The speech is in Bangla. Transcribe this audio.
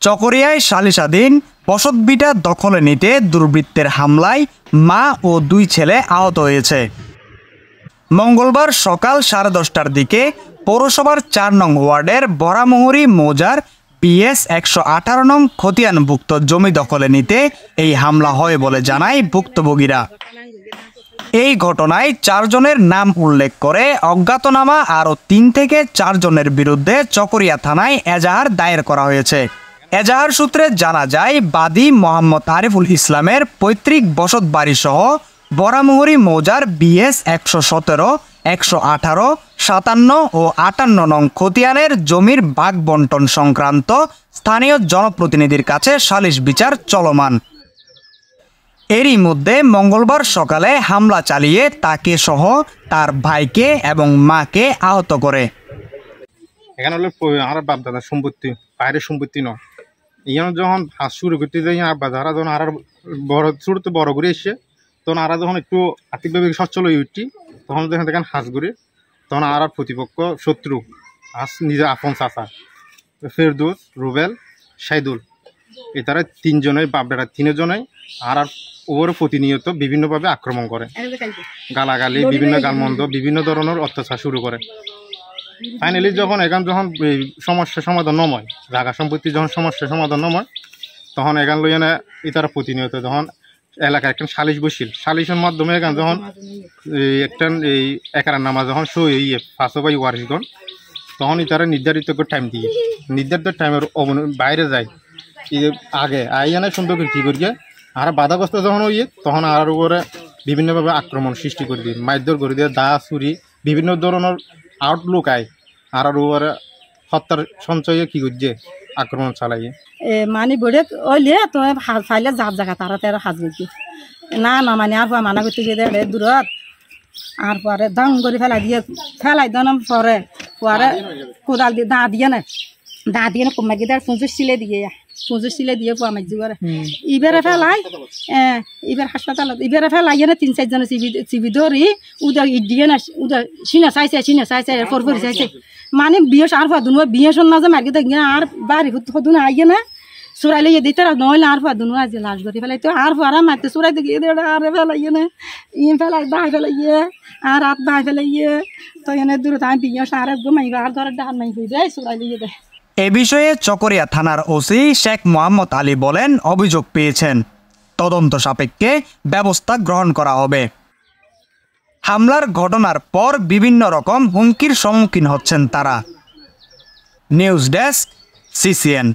চকরিয়ায় সালিসাধীন বসতভিটা দখলে নিতে দুর্বৃত্তের হামলায় মা ও 2 ছেলে আহত হয়েছে। মঙ্গলবার সকাল 10:30টার দিকে পৌরসভার 4 নং ওয়ার্ডের বরামহুরী মৌজার PS 118 নং খতিয়ানভুক্ত জমি দখলে নিতে এই হামলা হয় বলে জানায় ভুক্তভোগীরা। এই ঘটনায় 4 জনের নাম উল্লেখ করে অজ্ঞাতনামা আরও 3 থেকে 4 জনের বিরুদ্ধে চকরিয়া থানায় এজাহার দায়ের করা হয়েছে। এজাহার সূত্রে জানা যায়, বাদী মোহাম্মদ আরিফুল ইসলামের পৈতৃক বসত বাড়িসহ বরামহুরী মৌজার BS 117, 118, 57 ও 58 নং খতিয়ানের জমির ভাগ বন্টন সংক্রান্ত স্থানীয় জনপ্রতিনিধির কাছে সালিশ বিচার চলমান। এরই মধ্যে মঙ্গলবার সকালে হামলা চালিয়ে তাকে সহ তার ভাইকে এবং মাকে আহত করে। এখানে হলো আর বাপ দাদার সম্পত্তি, বাইরের সম্পত্তি নয়। এখানে যখন হাঁস শুরু করতে যাই আব্বা যারা যখন আর বড় ছোট তো বড় করে এসে তখন আর যখন একটু আর্থিকভাবে সচ্ছল হয়ে উঠছি তখন যখন দেখেন হাঁস ঘুরে তখন আর প্রতিপক্ষ শত্রু হাঁস নিজের আপন চাচা ফেরদৌস, রুবেল, সাইদুল এ তারা 3 জনের বাপ বেটা 3 জনে আর ওর প্রতিনিয়ত বিভিন্নভাবে আক্রমণ করে, গালাগালি, বিভিন্ন গালমন্দ, বিভিন্ন ধরনের অত্যাচার শুরু করে। ফাইনালি যখন যখন সমস্যা সমাধান নময়, জায়গা সম্পত্তি যখন সমস্যা সমাধান নময় তখন এখান লইয়ানে তারা প্রতিনিয়ত যখন এলাকায় একটা সালিশ বসিল, সালিশের মাধ্যমে এখান যখন একটা এই একার নামা যখন ফাঁসবাই ওয়ারিশগণ তখন তারা নির্ধারিত টাইম দিয়ে নির্ধারিত টাইমের বাইরে যায় আগে আইয়ানে সুন্দর করে কী করিয়ে আর বাধাগ্রস্ত যখন হইয়ে তখন আর উপরে বিভিন্নভাবে আক্রমণ সৃষ্টি করে দিয়ে মারধর করে দিয়ে দা ছুরি বিভিন্ন ধরনের আউটলুক আয় আর উপরে হত্যার সঞ্চয়ে কী করছে আক্রমণ চালাইয়ে মানে বড়ে ওইলে তো ফাইলে যার জায়গা তারা তেরো হাজ গেছি না মানে আর মানা করতে গিয়ে দেবে দূরত আর পরে দাম করে ফেলাই দেন পরে কোদাল দিয়ে দা দিয়ে না কমা গিয়ে পুঁজুর সিলে দিয়ে পোয়া মাঝি করে ইবারে ফেলাই এবার হাসপাতালত ইবারে ফেলাই না 3-4 জন চিবি ধরি উদয় ইট দিয়ে না উদয় চিনা চাইছে ফরফরি চাইছে মানে বিয়ে আর ফাদুন বিয়ে শোন না যে মার্কে দেখি আর বাড়ি হদুন আইয়ে না চোরাইলে দিতে নইলে আর ফাদুন আজ লাশ করে ফেলাই তো আর ফারা মারতে চোরাইতে গিয়ে আর ফেলাইয়ে না ফেলাই বাই ফেলাইয়ে আর রাত বাই ফেলাইয়ে তো এনে দূরে আমি বিয়ে আর ঘুমাই আর ধরে ডান মাই হয়ে যায় চোরাইলে দেয়। এ বিষয়ে চকরিয়া থানার ওসি শেখ মোহাম্মদ আলী বলেন, অভিযোগ পেয়েছেন, তদন্ত সাপেক্ষে ব্যবস্থা গ্রহণ করা হবে। হামলার ঘটনার পর বিভিন্ন রকম হুমকির সম্মুখীন হচ্ছেন তারা। News desk, CCN।